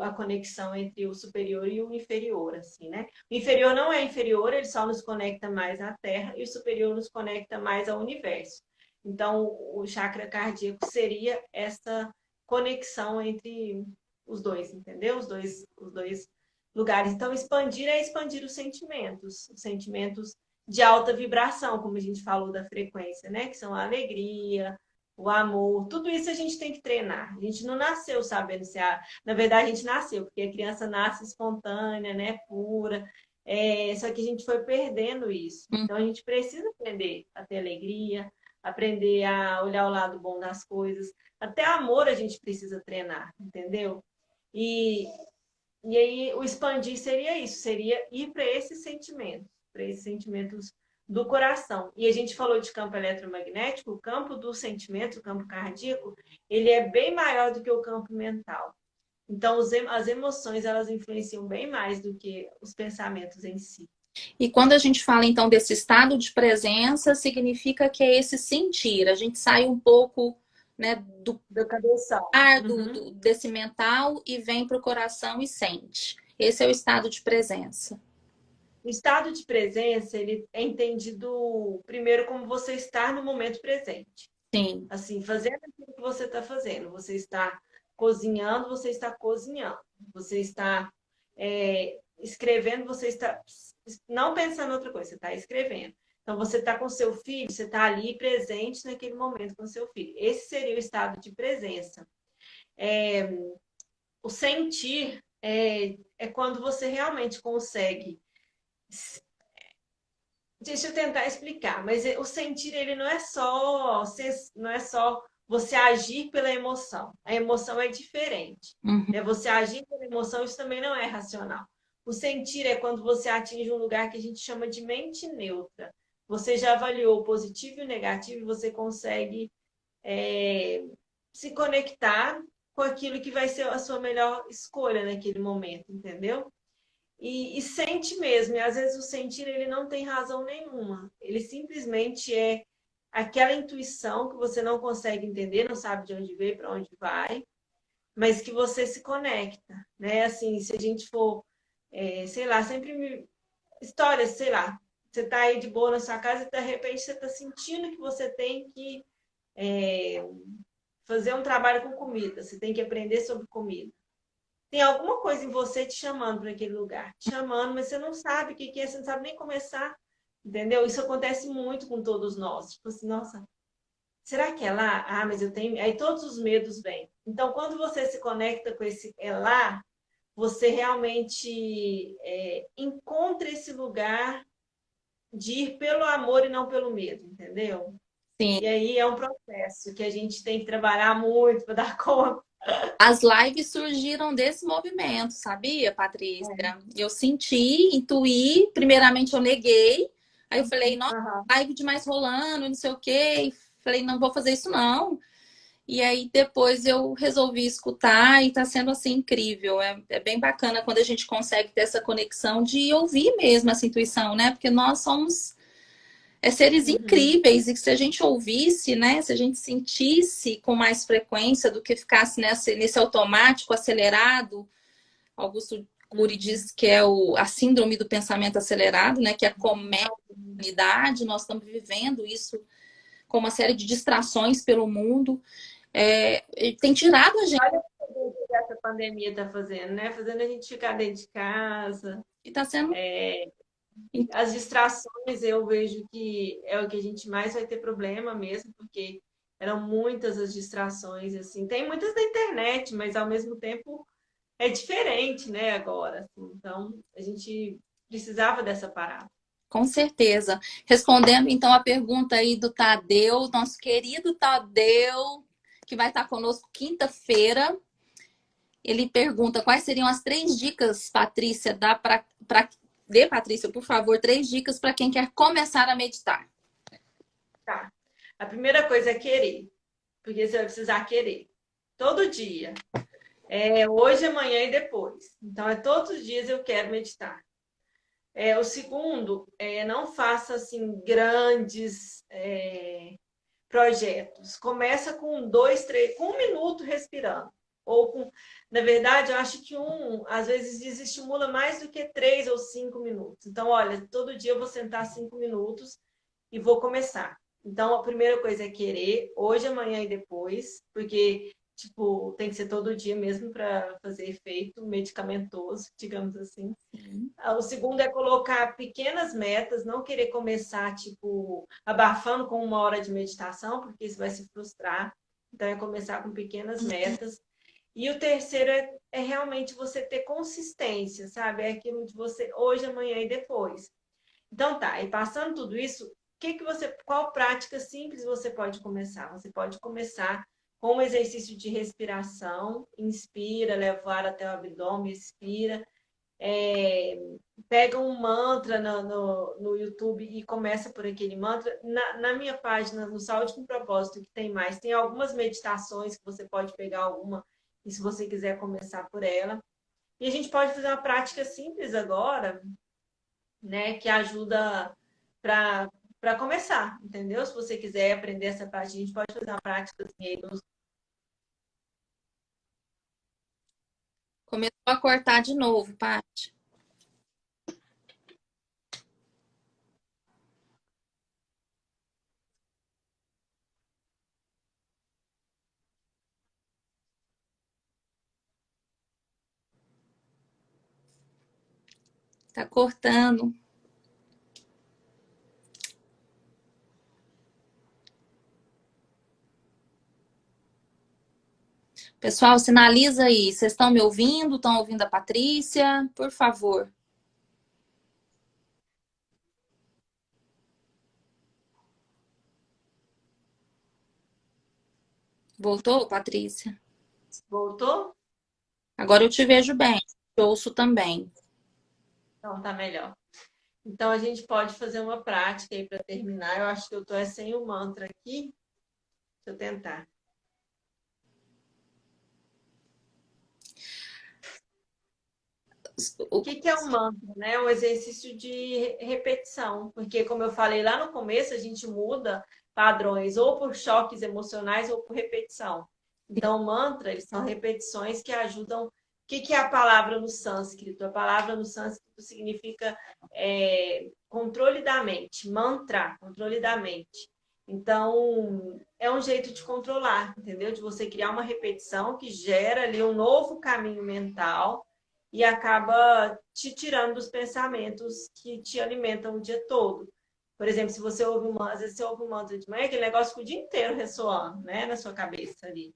a conexão entre o superior e o inferior, assim, né? O inferior não é inferior, ele só nos conecta mais à Terra, e o superior nos conecta mais ao universo. Então, o chakra cardíaco seria essa conexão entre os dois, entendeu? Os dois lugares. Então, expandir é expandir os sentimentos de alta vibração, como a gente falou da frequência, né? Que são a alegria, o amor, tudo isso a gente tem que treinar. A gente não nasceu sabendo se na verdade a gente nasceu, porque a criança nasce espontânea, né, pura. Só que a gente foi perdendo isso. uhum. Então a gente precisa aprender a ter alegria, aprender a olhar o lado bom das coisas. Até amor a gente precisa treinar, entendeu? E, e aí o expandir seria isso, seria ir para esses sentimentos do coração. E a gente falou de campo eletromagnético, o campo do sentimento, o campo cardíaco, ele é bem maior do que o campo mental. Então, as emoções, elas influenciam bem mais do que os pensamentos em si. E quando a gente fala então desse estado de presença, significa que é esse sentir. A gente sai um pouco, né, do Do cabeção. ar Uhum. desse mental e vem para o coração e sente. Esse é o estado de presença. O estado de presença, ele é entendido primeiro como você estar no momento presente. Sim. Assim, fazendo aquilo que você está fazendo. Você está cozinhando, você está cozinhando. Você está escrevendo, você está não pensando em outra coisa, você está escrevendo. Então, você está com seu filho, você está ali presente naquele momento com seu filho. Esse seria o estado de presença. O sentir é quando você realmente consegue. Deixa eu tentar explicar, mas o sentir ele não é só você agir pela emoção. A emoção é diferente. Uhum. Né? Você agir pela emoção, isso também não é racional. O sentir é quando você atinge um lugar que a gente chama de mente neutra. Você já avaliou o positivo e o negativo e você consegue se conectar com aquilo que vai ser a sua melhor escolha naquele momento, entendeu? E sente mesmo. E às vezes o sentir ele não tem razão nenhuma. Ele simplesmente é aquela intuição que você não consegue entender, não sabe de onde veio, para onde vai, mas que você se conecta, né? Assim, se a gente for, sei lá, histórias, sei lá, você tá aí de boa na sua casa e de repente você tá sentindo que você tem que fazer um trabalho com comida, você tem que aprender sobre comida. Tem alguma coisa em você te chamando para aquele lugar, te chamando, mas você não sabe o que é, você não sabe nem começar, entendeu? Isso acontece muito com todos nós. Tipo assim, nossa, será que é lá? Ah, mas eu tenho. Aí todos os medos vêm. Então, quando você se conecta com esse é lá, você realmente encontra esse lugar de ir pelo amor e não pelo medo, entendeu? Sim. E aí é um processo que a gente tem que trabalhar muito para dar conta. As lives surgiram desse movimento, sabia, Patrícia? Eu senti, intuí, primeiramente eu neguei, aí eu falei, nossa, Aham. live demais rolando, não sei o quê. E falei, não vou fazer isso não. E aí depois eu resolvi escutar e tá sendo assim incrível. É bem bacana quando a gente consegue ter essa conexão de ouvir mesmo essa intuição, né? Porque nós somos seres Uhum. incríveis e que se a gente ouvisse, né, se a gente sentisse com mais frequência do que ficasse nesse automático acelerado, Augusto Cury Uhum. diz que é a síndrome do pensamento acelerado, né, que acomete a humanidade, nós estamos vivendo isso com uma série de distrações pelo mundo, e tem tirado a gente Olha o que essa pandemia está fazendo, né? Fazendo a gente ficar dentro de casa. e está sendo. As distrações eu vejo que é o que a gente mais vai ter problema mesmo, porque eram muitas as distrações, assim. Tem muitas da internet, mas ao mesmo tempo é diferente, né, agora. Assim. Então, a gente precisava dessa parada. Com certeza. Respondendo então a pergunta aí do Tadeu, nosso querido Tadeu, que vai estar conosco quinta-feira. Ele pergunta quais seriam as 3 dicas, Patrícia, dê, Patrícia, por favor, 3 dicas para quem quer começar a meditar. Tá. A primeira coisa é querer, porque você vai precisar querer. Todo dia. Hoje, amanhã e depois. Então, todos os dias eu quero meditar. O segundo, não faça assim grandes projetos. Começa com 2, 3, com 1 minuto respirando. Na verdade, eu acho que às vezes desestimula mais do que 3 ou 5 minutos. Então, olha, todo dia eu vou sentar 5 minutos e vou começar. Então, a primeira coisa é querer, hoje, amanhã e depois, porque, tipo, tem que ser todo dia mesmo para fazer efeito medicamentoso, digamos assim. O segundo é colocar pequenas metas, não querer começar, tipo, abafando com 1 hora de meditação, porque isso vai se frustrar. Então, é começar com pequenas metas. E o terceiro é realmente você ter consistência, sabe? É aquilo de você hoje, amanhã e depois. Então tá, e passando tudo isso, qual prática simples você pode começar? Você pode começar com um exercício de respiração, inspira, leva o ar até o abdômen, expira, pega um mantra no YouTube e começa por aquele mantra. Na minha página, no Saúde com Propósito, que tem mais, tem algumas meditações que você pode pegar alguma, e se você quiser começar por ela. E a gente pode fazer uma prática simples agora, né, que ajuda para começar, entendeu? Se você quiser aprender essa prática, a gente pode fazer uma prática assim, aí Começou a cortar de novo, Paty. Tá cortando. Pessoal, sinaliza aí. Vocês estão me ouvindo? Estão ouvindo a Patrícia? Por favor. Voltou, Patrícia? voltou? Agora eu te vejo bem. Te ouço também. Então tá melhor. Então a gente pode fazer uma prática aí para terminar. Eu acho que eu tô sem o mantra aqui. Deixa eu tentar. O que é um mantra, né? É um exercício de repetição, porque como eu falei lá no começo, a gente muda padrões ou por choques emocionais ou por repetição. Então, mantras são repetições que ajudam. O que é a palavra no sânscrito? A palavra no sânscrito significa controle da mente, mantra, controle da mente. Então, é um jeito de controlar, entendeu? De você criar uma repetição que gera ali um novo caminho mental e acaba te tirando dos pensamentos que te alimentam o dia todo. Por exemplo, se você ouve às vezes você ouve um mantra de manhã, aquele negócio fica o dia inteiro ressoando, né, na sua cabeça ali.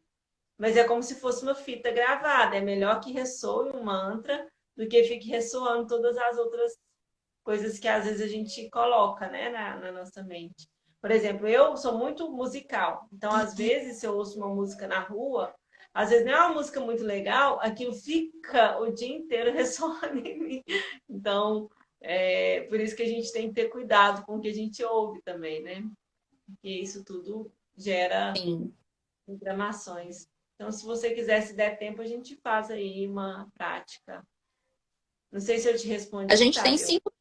Mas é como se fosse uma fita gravada. É melhor que ressoe um mantra do que fique ressoando todas as outras coisas que às vezes a gente coloca, né, na nossa mente. Por exemplo, eu sou muito musical. Então, às vezes, se eu ouço uma música na rua, às vezes não é uma música muito legal, aquilo fica o dia inteiro ressoando em mim. Então, por isso que a gente tem que ter cuidado com o que a gente ouve também, né? Porque isso tudo gera Sim. programações. Então, se você quiser, se der tempo, a gente faz aí uma prática. Não sei se eu te A respondi, gente tem Fábio. 5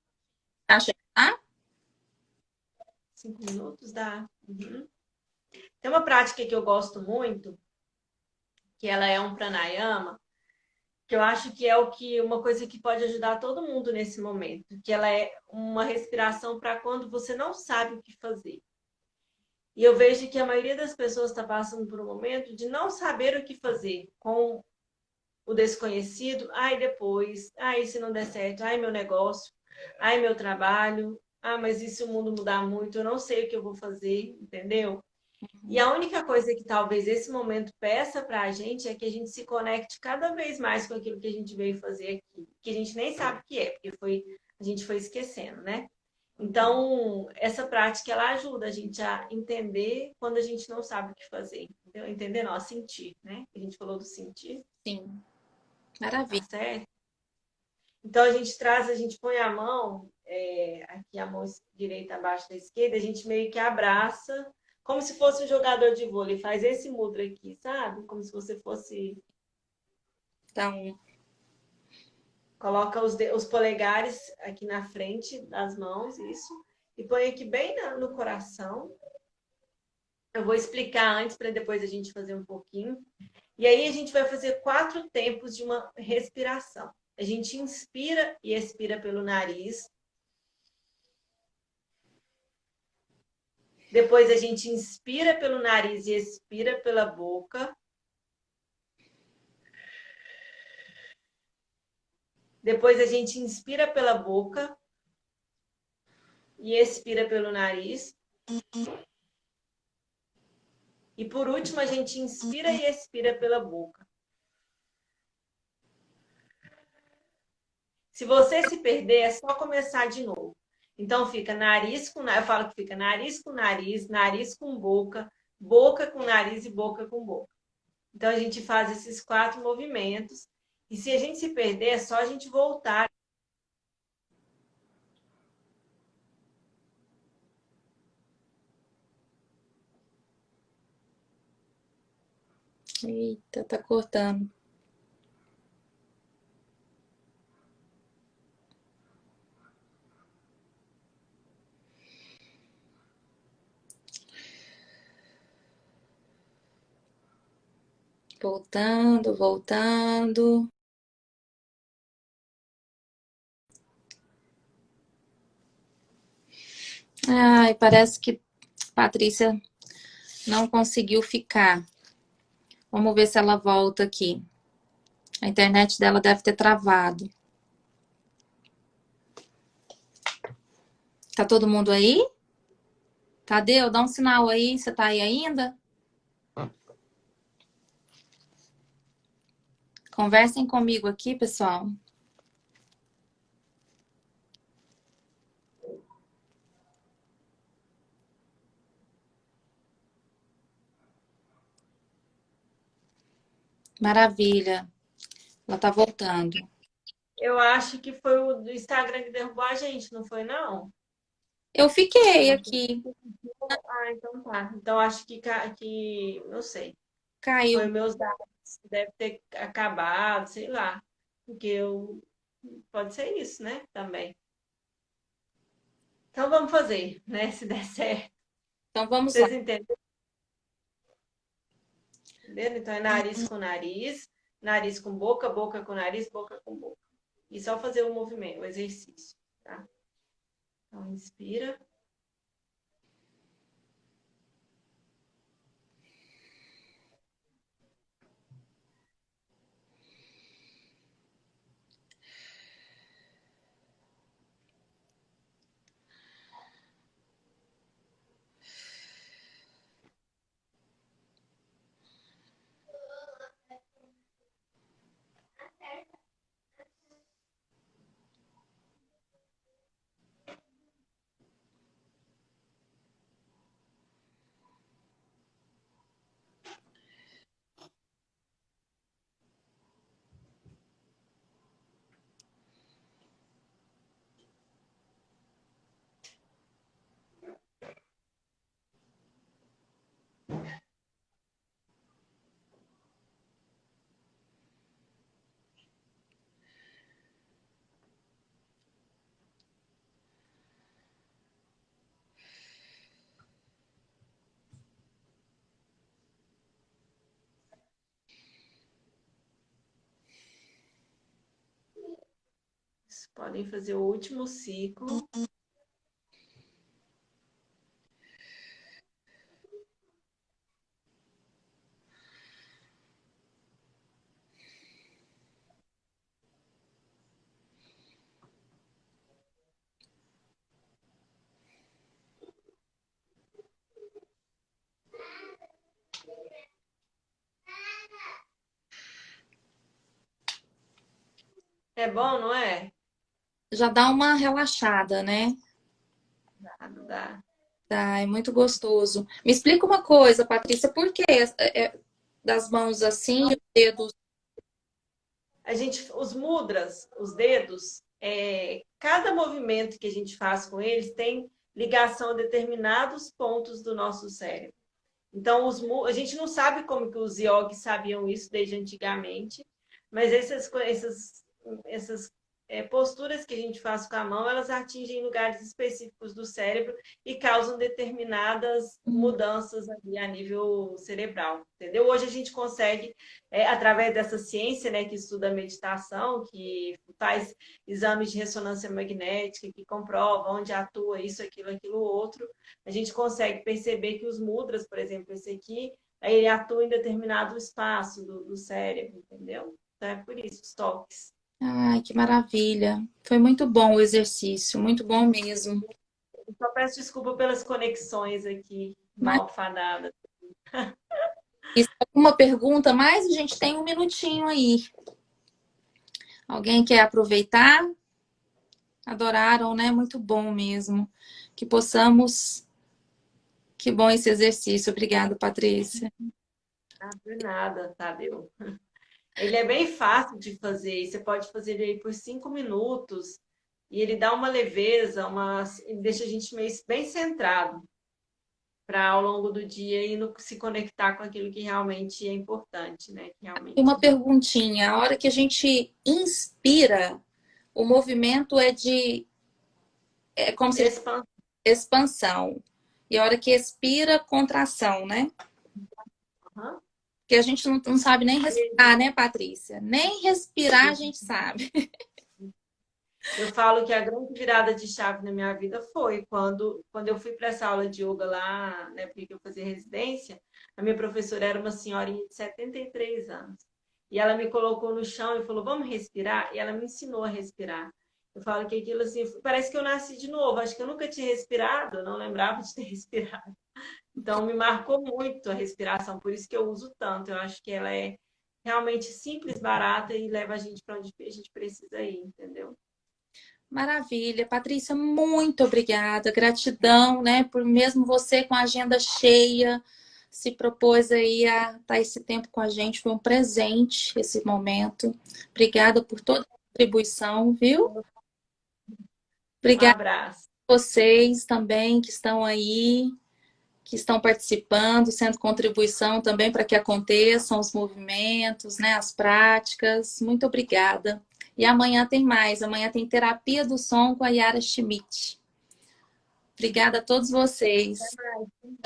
taxas, tá? 5 minutos dá. Uhum. Tem uma prática que eu gosto muito, que ela é um pranayama, que eu acho que é uma coisa que pode ajudar todo mundo nesse momento, que ela é uma respiração para quando você não sabe o que fazer. E eu vejo que a maioria das pessoas está passando por um momento de não saber o que fazer com o desconhecido. Ai, depois. Ai, se não der certo. Ai, meu negócio. Ai, meu trabalho. Ah, mas e se o mundo mudar muito? Eu não sei o que eu vou fazer, entendeu? E a única coisa que talvez esse momento peça para a gente é que a gente se conecte cada vez mais com aquilo que a gente veio fazer aqui, que a gente nem sabe o que é, porque a gente foi esquecendo, né? Então, essa prática ela ajuda a gente a entender quando a gente não sabe o que fazer. Entendeu? Entender não, a sentir, né? A gente falou do sentir, Sim. tá Maravilha. certo? Então a gente põe a mão, aqui a mão direita abaixo da esquerda, a gente meio que abraça, como se fosse um jogador de vôlei, faz esse mudra aqui, sabe? Como se você fosse. Então, Coloca os polegares aqui na frente das mãos, isso, e põe aqui bem no coração. Eu vou explicar antes para depois a gente fazer um pouquinho. E aí a gente vai fazer 4 tempos de uma respiração. A gente inspira e expira pelo nariz. Depois a gente inspira pelo nariz e expira pela boca. Depois a gente inspira pela boca e expira pelo nariz. E por último a gente inspira e expira pela boca. Se você se perder, é só começar de novo. Então fica nariz com, eu falo que fica nariz com nariz, nariz com boca, boca com nariz e boca com boca. Então a gente faz esses 4 movimentos E se a gente se perder, é só a gente voltar. Eita, tá cortando. Voltando, voltando. Ai, parece que Patrícia não conseguiu ficar. Vamos ver se ela volta aqui. A internet dela deve ter travado. Tá todo mundo aí? Tadeu, dá um sinal aí. Você tá aí ainda? Conversem comigo aqui, pessoal. Maravilha. Ela tá voltando. Eu acho que foi o do Instagram que derrubou a gente, não foi, não? Eu fiquei aqui. Ah, então tá. Então acho que não sei. Foi Caiu. meus dados. Deve ter acabado, sei lá. Porque eu. Pode ser isso, né? Também. Então vamos fazer, né? Se der certo. Então vamos lá. Vocês entenderam? Então é nariz com boca, boca com nariz, boca com boca. E só fazer o movimento, o exercício, tá? Então inspira. Vocês podem fazer o último ciclo. É bom, não é? Já dá uma relaxada, né? Dá. Tá, é muito gostoso. Me explica uma coisa, Patrícia, por que das mãos assim e os dedos? Os mudras, os dedos, cada movimento que a gente faz com eles tem ligação a determinados pontos do nosso cérebro. Então, a gente não sabe como que os yogis sabiam isso desde antigamente, mas essas posturas que a gente faz com a mão, elas atingem lugares específicos do cérebro e causam determinadas mudanças ali a nível cerebral, entendeu? Hoje a gente consegue, através dessa ciência, né, que estuda a meditação, que faz exames de ressonância magnética, que comprova onde atua isso, aquilo, outro, a gente consegue perceber que os mudras, por exemplo, esse aqui, ele atua em determinado espaço do cérebro, entendeu? Então é por isso, os toques. Ai, que maravilha. Foi muito bom o exercício, muito bom mesmo. Eu só peço desculpa pelas conexões aqui, Mas mal fadadas. isso é uma pergunta, mas a gente tem um minutinho aí. Alguém quer aproveitar? Adoraram, né? Muito bom mesmo. Que possamos. Que bom esse exercício. Obrigada, Patrícia. Não por nada, Tadeu. Ele é bem fácil de fazer. Você pode fazer ele aí por 5 minutos e ele dá uma leveza, ele deixa a gente meio bem centrado para ao longo do dia e se conectar com aquilo que realmente é importante, né? Que E realmente uma perguntinha, a hora que a gente inspira, o movimento é como se expansão. expansão. E a hora que expira, contração, né? Porque a gente não sabe nem respirar, né, Patrícia? Nem respirar a gente sabe. Eu falo que a grande virada de chave na minha vida foi quando eu fui para essa aula de yoga lá, né, porque eu fazia residência, a minha professora era uma senhorinha de 73 anos. E ela me colocou no chão e falou: "Vamos respirar?" E ela me ensinou a respirar. Eu falo que aquilo assim, parece que eu nasci de novo. Acho que eu nunca tinha respirado, eu não lembrava de ter respirado. Então me marcou muito a respiração, por isso que eu uso tanto. Eu acho que ela é realmente simples, barata e leva a gente para onde a gente precisa ir, entendeu? Maravilha, Patrícia, muito obrigada. Gratidão, né, por mesmo você com a agenda cheia, se propôs aí a estar esse tempo com a gente. Foi um presente esse momento. Obrigada por toda a contribuição, viu? Um Obrigada abraço. a vocês também que estão aí, que estão participando, sendo contribuição também para que aconteçam os movimentos, né, as práticas. Muito obrigada. E amanhã tem mais. Amanhã tem terapia do som com a Yara Schmidt. Obrigada a todos vocês.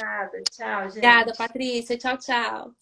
Nada. Tchau, Obrigada, gente. Patrícia. Tchau, tchau.